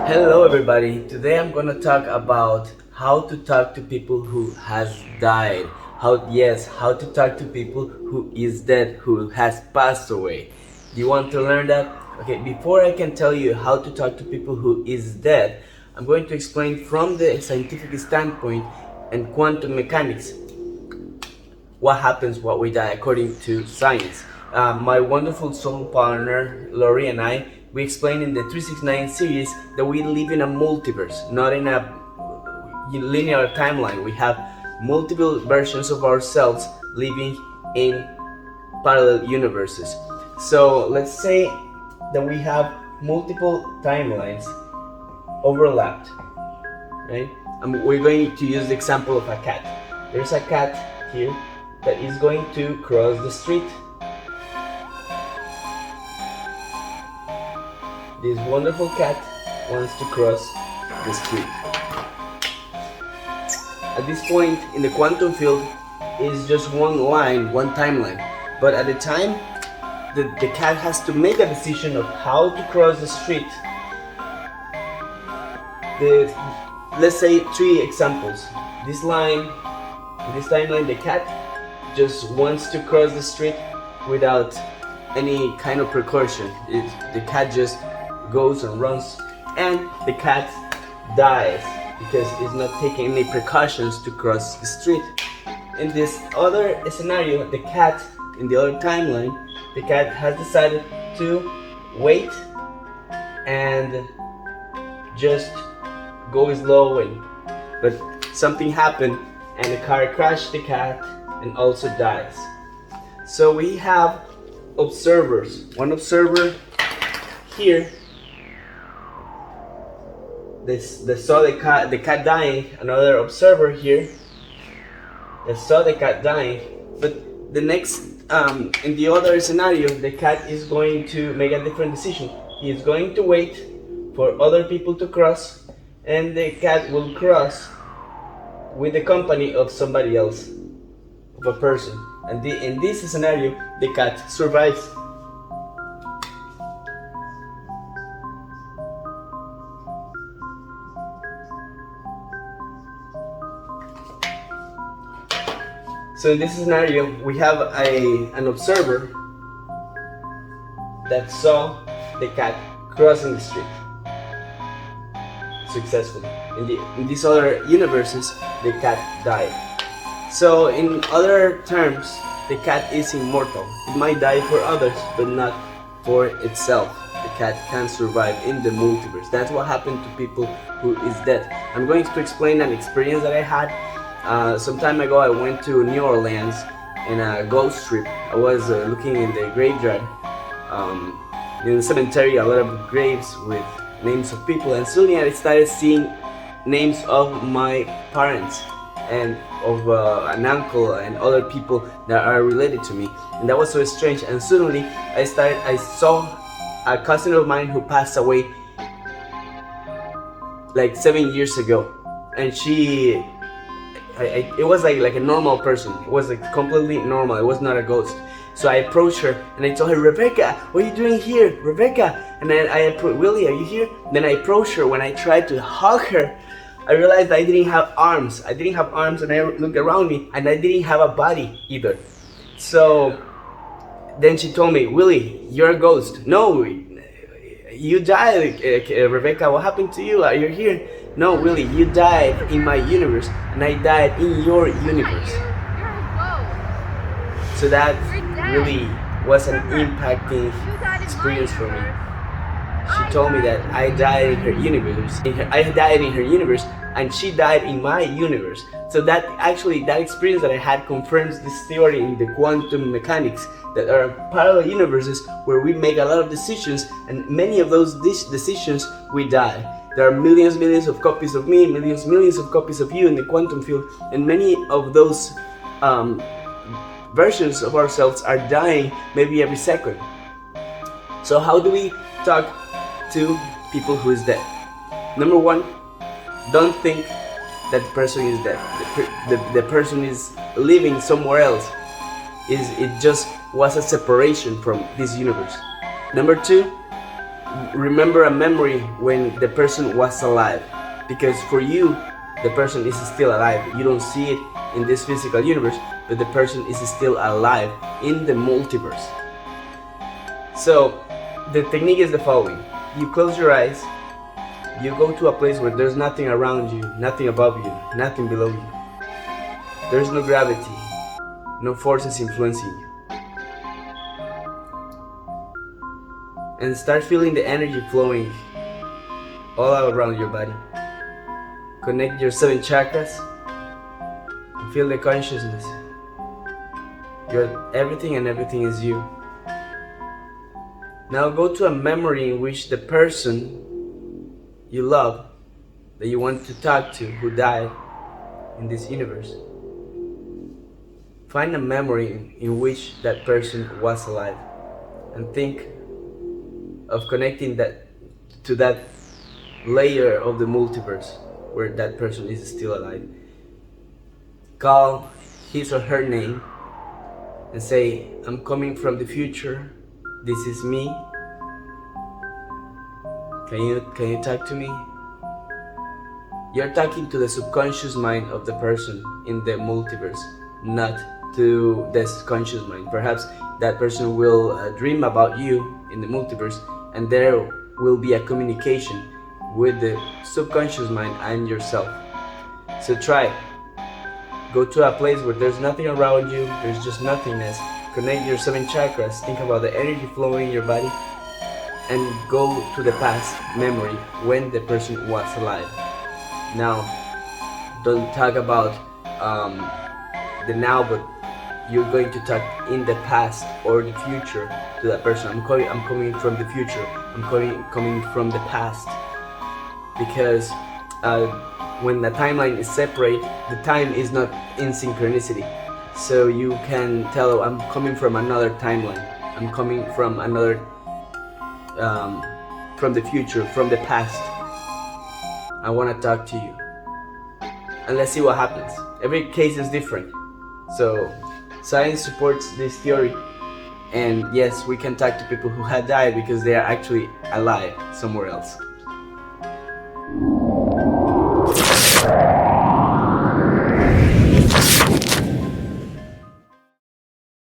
Hello everybody, today I'm gonna talk about how to talk to people who has died. How to talk to people who is dead, who has passed away. Do you want to learn that? Okay, before I can tell you how to talk to people who is dead, I'm going to explain from the scientific standpoint and quantum mechanics what happens when we die according to science. My wonderful soul partner Lori and we explain in the 369 series that we live in a multiverse, not in a linear timeline. We have multiple versions of ourselves living in parallel universes. So let's say that we have multiple timelines overlapped, right? And we're going to use the example of a cat. There's a cat here that is going to cross the street. This wonderful cat wants to cross the street. At this point in the quantum field is just one line, one timeline. But at the time, the cat has to make a decision of how to cross the street. Let's say 3 examples. This line, this timeline, the cat just wants to cross the street without any kind of precaution. The cat just goes and runs, and the cat dies because it's not taking any precautions to cross the street. In this other scenario, the cat, in the other timeline, the cat has decided to wait and just go slow, but something happened and the car crashed the cat and also dies. So we have observers. One observer here that saw the cat dying, another observer here that saw the cat dying. But the next, in the other scenario, the cat is going to make a different decision. He is going to wait for other people to cross, and the cat will cross with the company of somebody else, of a person. And in this scenario, the cat survives. So in this scenario, we have an observer that saw the cat crossing the street successfully. In these other universes, the cat died. So in other terms, the cat is immortal. It might die for others, but not for itself. The cat can survive in the multiverse. That's what happened to people who is dead. I'm going to explain an experience that I had. Some time ago, I went to New Orleans in a ghost trip. I was looking in the graveyard, in the cemetery, a lot of graves with names of people, and suddenly I started seeing names of my parents and of an uncle and other people that are related to me, and that was so strange. And suddenly I saw a cousin of mine who passed away like 7 years ago, and it was like a normal person. It was like completely normal. It was not a ghost. So I approached her and I told her, "Rebecca, what are you doing here, Rebecca?" And then I approached, "Willie, are you here?" Then I approached her. When I tried to hug her, I realized I didn't have arms. I didn't have arms, and I looked around me, and I didn't have a body either. So then she told me, "Willie, you're a ghost." "No, you died, Rebecca. What happened to you? Are you here?" "No, Willie, you died in my universe, and I died in your universe." So that really was an impacting experience for me. She told me that I died in her universe. I died in her universe, and she died in my universe. So that experience that I had confirms this theory in the quantum mechanics, that there are parallel universes where we make a lot of decisions, and many of those decisions we die. There are millions of copies of me, millions of copies of you in the quantum field, and many of those versions of ourselves are dying maybe every second. So how do we talk to people who is dead? Number one, don't think that the person is dead. The person is living somewhere else. It just was a separation from this universe. Number two, remember a memory when the person was alive, because for you the person is still alive. You don't see it in this physical universe, but the person is still alive in the multiverse. So the technique is the following: you close your eyes, you go to a place where there's nothing around you, nothing above you, nothing below you. There's no gravity, no forces influencing you. And start feeling the energy flowing all around your body. Connect your 7 chakras and feel the consciousness. You're everything and everything is you. Now go to a memory in which the person you love, that you want to talk to, who died in this universe. Find a memory in which that person was alive and think of connecting that to that layer of the multiverse where that person is still alive. Call his or her name and say, I'm coming from the future, this is me. Can you talk to me? You're talking to the subconscious mind of the person in the multiverse, not to this conscious mind. Perhaps that person will dream about you in the multiverse, and there will be a communication with the subconscious mind and yourself. So try. Go to a place where there's nothing around you, there's just nothingness. Connect your 7 chakras, think about the energy flowing in your body, and go to the past memory when the person was alive. Now, don't talk about the now, but you're going to talk in the past or the future to that person. I'm coming from the future. I'm coming from the past, because when the timeline is separate, the time is not in synchronicity. So you can tell, I'm coming from another timeline. I'm coming from another, from the future, from the past. I want to talk to you. And let's see what happens. Every case is different. So science supports this theory. And yes, we can talk to people who had died because they are actually alive somewhere else.